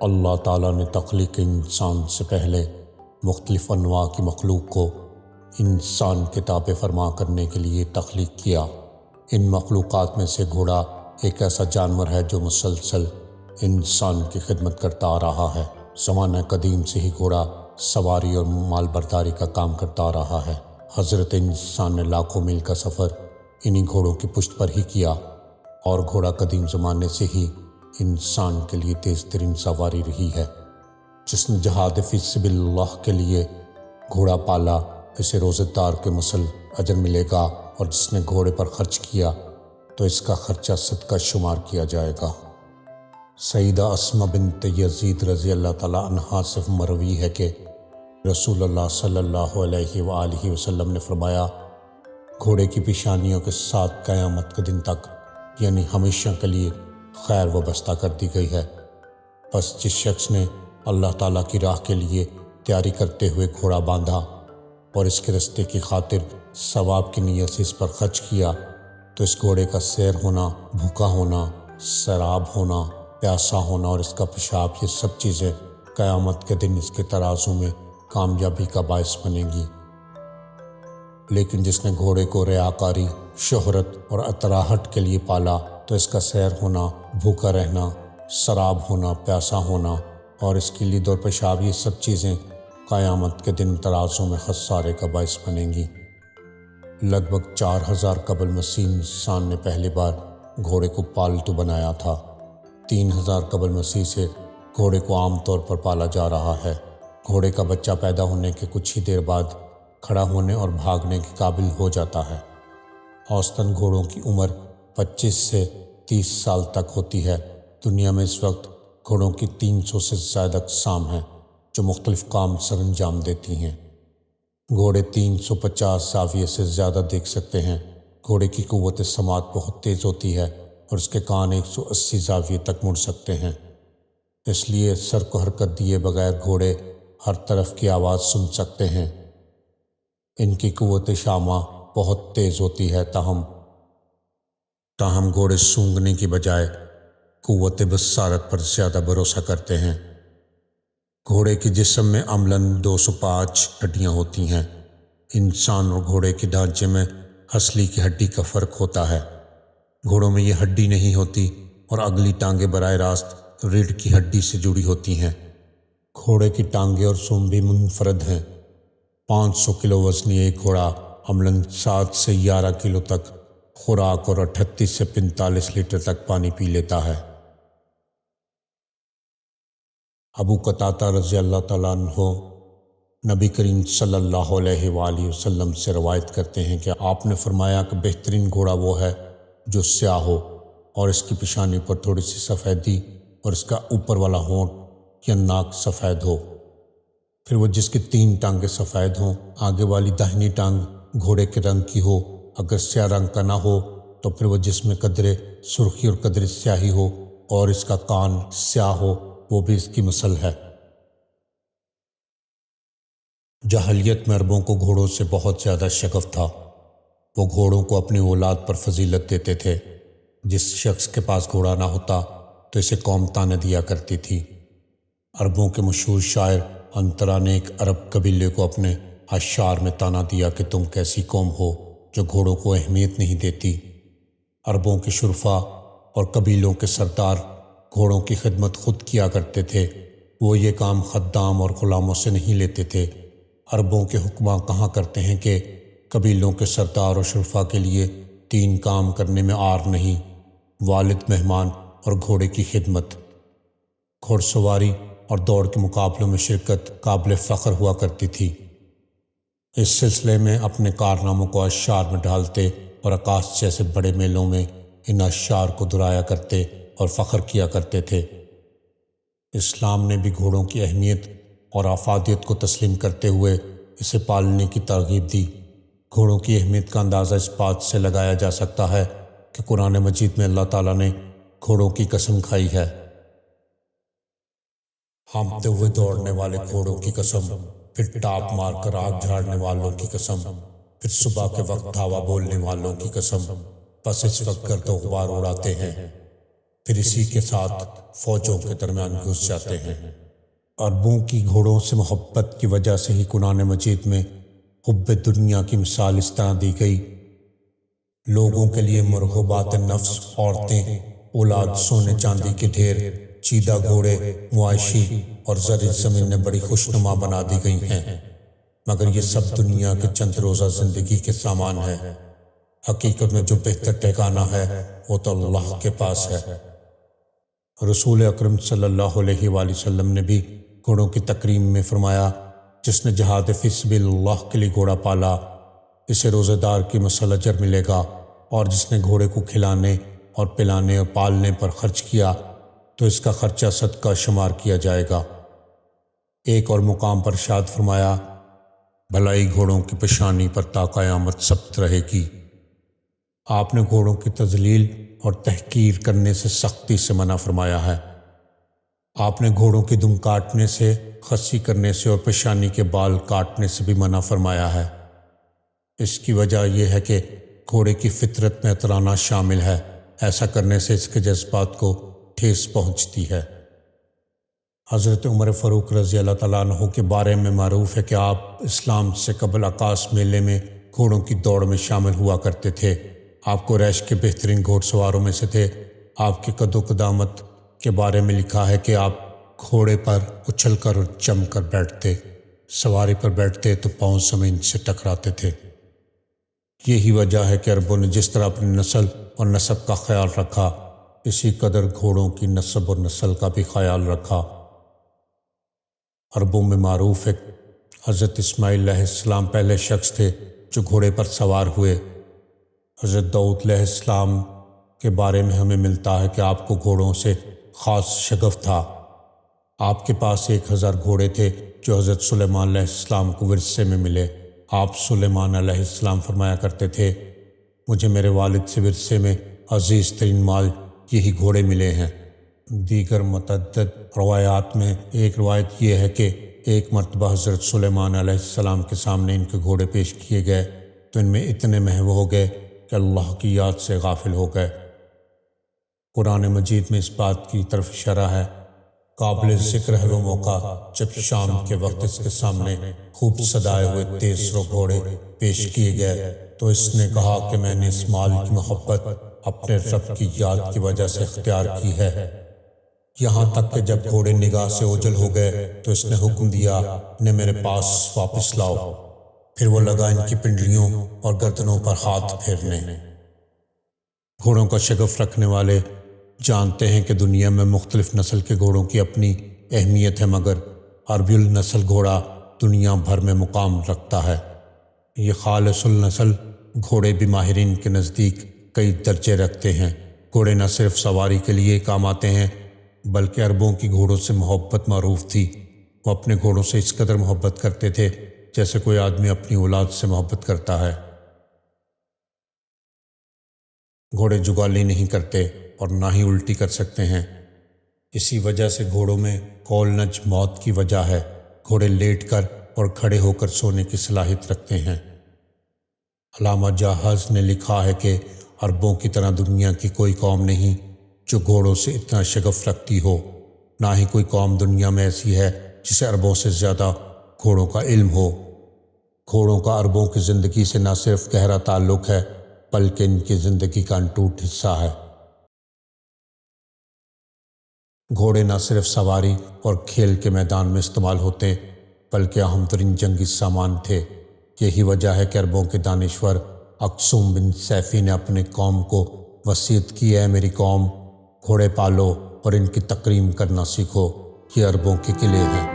اللہ تعالیٰ نے تخلیق انسان سے پہلے مختلف انواع کی مخلوق کو انسان کے تابع فرما کرنے کے لیے تخلیق کیا۔ ان مخلوقات میں سے گھوڑا ایک ایسا جانور ہے جو مسلسل انسان کی خدمت کرتا آ رہا ہے۔ زمانہ قدیم سے ہی گھوڑا سواری اور مال برداری کا کام کرتا آ رہا ہے۔ حضرت انسان نے لاکھوں میل کا سفر انہی گھوڑوں کی پشت پر ہی کیا، اور گھوڑا قدیم زمانے سے ہی انسان کے لیے تیز ترین سواری رہی ہے۔ جس نے جہاد فی سبیل اللہ کے لیے گھوڑا پالا، اسے روزے دار کے مثل اجر ملے گا، اور جس نے گھوڑے پر خرچ کیا تو اس کا خرچہ صدقہ شمار کیا جائے گا۔ سیدہ اسماء بنت یزید رضی اللہ تعالیٰ عنہا سے مروی ہے کہ رسول اللہ صلی اللہ علیہ وآلہ وسلم نے فرمایا، گھوڑے کی پیشانیوں کے ساتھ قیامت کے دن تک، یعنی ہمیشہ کے لیے خیر وابستہ کر دی گئی ہے۔ بس جس شخص نے اللہ تعالیٰ کی راہ کے لیے تیاری کرتے ہوئے گھوڑا باندھا اور اس کے رستے کی خاطر ثواب کی نیت سے اس پر خرچ کیا، تو اس گھوڑے کا سیر ہونا، بھوکا ہونا، سیراب ہونا، پیاسا ہونا اور اس کا پیشاب، یہ سب چیزیں قیامت کے دن اس کے ترازو میں کامیابی کا باعث بنے گی۔ لیکن جس نے گھوڑے کو ریاکاری، شہرت اور اطراحٹ کے لیے پالا، تو اس کا سیر ہونا، بھوکا رہنا، سراب ہونا، پیاسا ہونا اور اس کی لد اور پیشاب، یہ سب چیزیں قیامت کے دن ترازو میں خسارے کا باعث بنیں گی۔ لگ بھگ 4000 قبل مسیح انسان نے پہلی بار گھوڑے کو پالتو بنایا تھا۔ 3000 قبل مسیح سے گھوڑے کو عام طور پر پالا جا رہا ہے۔ گھوڑے کا بچہ پیدا ہونے کے کچھ ہی دیر بعد کھڑا ہونے اور بھاگنے کے قابل ہو جاتا ہے۔ اوسطاً گھوڑوں کی عمر 25 سے 30 سال تک ہوتی ہے۔ دنیا میں اس وقت گھوڑوں کی 300 سے زائد اقسام ہیں جو مختلف کام سر انجام دیتی ہیں۔ گھوڑے 350 زاویے سے زیادہ دیکھ سکتے ہیں۔ گھوڑے کی قوت سماعت بہت تیز ہوتی ہے اور اس کے کان 180 زاویے تک مڑ سکتے ہیں۔ اس لیے سر کو حرکت دیے بغیر گھوڑے ہر طرف کی آواز سن سکتے ہیں۔ ان کی قوت شامہ بہت تیز ہوتی ہے، تاہم گھوڑے سونگھنے کی بجائے قوت بصارت پر زیادہ بھروسہ کرتے ہیں۔ گھوڑے کے جسم میں عملاً 205 ہڈیاں ہوتی ہیں۔ انسان اور گھوڑے کے ڈھانچے میں ہنسلی کی ہڈی کا فرق ہوتا ہے۔ گھوڑوں میں یہ ہڈی نہیں ہوتی اور اگلی ٹانگیں براہ راست ریڑھ کی ہڈی سے جڑی ہوتی ہیں۔ گھوڑے کی ٹانگیں اور سونڈ بھی منفرد ہیں۔ 500 کلو وزنی ایک گھوڑا عملاً 7 سے 11 کلو تک خوراک اور 38 سے 45 لیٹر تک پانی پی لیتا ہے۔ ابو قتادہ رضی اللہ تعالیٰ عنہ نبی کریم صلی اللہ علیہ وآلہ وسلم سے روایت کرتے ہیں کہ آپ نے فرمایا کہ بہترین گھوڑا وہ ہے جو سیاہ ہو اور اس کی پیشانی پر تھوڑی سی سفیدی اور اس کا اوپر والا ہونٹ یا ناک سفید ہو۔ پھر وہ جس کی 3 ٹانگیں سفید ہوں، آگے والی داہنی ٹانگ گھوڑے کے رنگ کی ہو، اگر سیاہ رنگ کا نہ ہو تو پھر وہ جس میں قدرے سرخی اور قدرے سیاہی ہو اور اس کا کان سیاہ ہو، وہ بھی اس کی مثل ہے۔ جاہلیت میں عربوں کو گھوڑوں سے بہت زیادہ شغف تھا۔ وہ گھوڑوں کو اپنی اولاد پر فضیلت دیتے تھے۔ جس شخص کے پاس گھوڑا نہ ہوتا تو اسے قوم طعنہ دیا کرتی تھی۔ عربوں کے مشہور شاعر عنترہ نے ایک عرب قبیلے کو اپنے اشعار میں طعنہ دیا کہ تم کیسی قوم ہو جو گھوڑوں کو اہمیت نہیں دیتی۔ عربوں کے شرفا اور قبیلوں کے سردار گھوڑوں کی خدمت خود کیا کرتے تھے۔ وہ یہ کام خدام اور غلاموں سے نہیں لیتے تھے۔ عربوں کے حکماں کہا کرتے ہیں کہ قبیلوں کے سردار اور شرفا کے لیے 3 کام کرنے میں عار نہیں: والد، مہمان اور گھوڑے کی خدمت۔ گھوڑ سواری اور دوڑ کے مقابلوں میں شرکت قابل فخر ہوا کرتی تھی۔ اس سلسلے میں اپنے کارناموں کو اشعار میں ڈھالتے اور عکاس جیسے بڑے میلوں میں ان اشعار کو دہرایا کرتے اور فخر کیا کرتے تھے۔ اسلام نے بھی گھوڑوں کی اہمیت اور افادیت کو تسلیم کرتے ہوئے اسے پالنے کی ترغیب دی۔ گھوڑوں کی اہمیت کا اندازہ اس بات سے لگایا جا سکتا ہے کہ قرآن مجید میں اللہ تعالیٰ نے گھوڑوں کی قسم کھائی ہے۔ ہانپتے ہوئے دوڑنے والے گھوڑوں کی قسم، پھر ٹاپ مار کر آگ جھاڑنے والوں کی قسم، پھر صبح کے وقت دھاوا بولنے والوں کی قسم، بس اس وقت گرد و غبار اڑاتے ہیں۔ پھر اسی کے ساتھ فوجوں کے درمیان گھس جاتے ہیں۔ عربوں کی گھوڑوں سے محبت کی وجہ سے ہی قرآن مجید میں حب دنیا کی مثال اس طرح دی گئی: لوگوں کے لیے مرغوبات نفس، عورتیں، اولاد، سونے چاندی کے ڈھیر، چیدہ گھوڑے، مواشی اور زرعی زمینیں بڑی خوشنما بنا دی گئی ہیں، مگر یہ سب دنیا کے چند روزہ زندگی کے سامان ہے۔ حقیقت میں جو بہتر ٹھکانہ ہے وہ تو اللہ کے پاس ہے۔ رسول اکرم صلی اللہ علیہ وآلہ وسلم نے بھی گھوڑوں کی تکریم میں فرمایا: جس نے جہاد فی سبیل اللہ کے لیے گھوڑا پالا، اسے روزہ دار کی مثل اجر ملے گا، اور جس نے گھوڑے کو کھلانے اور پلانے اور پالنے پر خرچ کیا تو اس کا خرچہ صدقہ شمار کیا جائے گا۔ ایک اور مقام پر ارشاد فرمایا: بھلائی گھوڑوں کی پیشانی پر تا قیامت ثبت رہے گی۔ آپ نے گھوڑوں کی تذلیل اور تحقیر کرنے سے سختی سے منع فرمایا ہے۔ آپ نے گھوڑوں کی دم کاٹنے سے، خصی کرنے سے اور پیشانی کے بال کاٹنے سے بھی منع فرمایا ہے۔ اس کی وجہ یہ ہے کہ گھوڑے کی فطرت میں اترانا شامل ہے، ایسا کرنے سے اس کے جذبات کو ٹھیس پہنچتی ہے۔ حضرت عمر فاروق رضی اللہ تعالیٰ عنہ کے بارے میں معروف ہے کہ آپ اسلام سے قبل عکاس میلے میں گھوڑوں کی دوڑ میں شامل ہوا کرتے تھے۔ آپ قریش کے بہترین گھوڑ سواروں میں سے تھے۔ آپ کے قد و قدامت کے بارے میں لکھا ہے کہ آپ گھوڑے پر اچھل کر اور جم کر بیٹھتے، سواری پر بیٹھتے تو پاؤں زمین سے ٹکراتے تھے۔ یہی وجہ ہے کہ عربوں نے جس طرح اپنی نسل اور نسب کا خیال رکھا، اسی قدر گھوڑوں کی نسب اور نسل کا بھی خیال رکھا۔ عربوں میں معروف ہے حضرت اسماعیل علیہ السلام پہلے شخص تھے جو گھوڑے پر سوار ہوئے۔ حضرت داؤد علیہ السلام کے بارے میں ہمیں ملتا ہے کہ آپ کو گھوڑوں سے خاص شغف تھا۔ آپ کے پاس 1000 گھوڑے تھے جو حضرت سلیمان علیہ السلام کو ورثے میں ملے۔ آپ سلیمان علیہ السلام فرمایا کرتے تھے: مجھے میرے والد سے ورثے میں عزیز ترین مال یہی گھوڑے ملے ہیں۔ دیگر متعدد روایات میں ایک روایت یہ ہے کہ ایک مرتبہ حضرت سلیمان علیہ السلام کے سامنے ان کے گھوڑے پیش کیے گئے تو ان میں اتنے محو ہو گئے کہ اللہ کی یاد سے غافل ہو گئے۔ قرآن مجید میں اس بات کی طرف اشارہ ہے۔ قابل ذکر ہے وہ موقع جب شام کے وقت اس کے سامنے خوب سدائے ہوئے تیز رو گھوڑے پیش کیے گئے تو اس نے کہا کہ میں نے اس مال کی محبت اپنے رب کی یاد کی وجہ سے اختیار کی ہے، یہاں تک کہ جب گھوڑے نگاہ سے اوجھل ہو گئے تو اس نے حکم دیا انہیں میرے پاس واپس لاؤ۔ پھر وہ لگا ان کی پنڈلیوں اور گردنوں پر ہاتھ پھیرنے۔ گھوڑوں کا شغف رکھنے والے جانتے ہیں کہ دنیا میں مختلف نسل کے گھوڑوں کی اپنی اہمیت ہے، مگر عربی النسل گھوڑا دنیا بھر میں مقام رکھتا ہے۔ یہ خالص النسل گھوڑے بھی ماہرین کے نزدیک کئی درجے رکھتے ہیں۔ گھوڑے نہ صرف سواری کے لیے کام آتے ہیں بلکہ عربوں کی گھوڑوں سے محبت معروف تھی۔ وہ اپنے گھوڑوں سے اس قدر محبت کرتے تھے جیسے کوئی آدمی اپنی اولاد سے محبت کرتا ہے۔ گھوڑے جگالی نہیں کرتے اور نہ ہی الٹی کر سکتے ہیں، اسی وجہ سے گھوڑوں میں کولنج موت کی وجہ ہے۔ گھوڑے لیٹ کر اور کھڑے ہو کر سونے کی صلاحیت رکھتے ہیں۔ علامہ جاحظ نے لکھا ہے کہ عربوں کی طرح دنیا کی کوئی قوم نہیں جو گھوڑوں سے اتنا شغف رکھتی ہو، نہ ہی کوئی قوم دنیا میں ایسی ہے جسے عربوں سے زیادہ گھوڑوں کا علم ہو۔ گھوڑوں کا عربوں کی زندگی سے نہ صرف گہرا تعلق ہے بلکہ ان کی زندگی کا انٹوٹ حصہ ہے۔ گھوڑے نہ صرف سواری اور کھیل کے میدان میں استعمال ہوتے بلکہ اہم ترین جنگی سامان تھے۔ یہی وجہ ہے کہ عربوں کے دانشور اکسوم بن سیفی نے اپنے قوم کو وصیت کی: ہے میری قوم، گھوڑے پالو اور ان کی تکریم کرنا سیکھو، یہ عربوں کے قلعے ہیں۔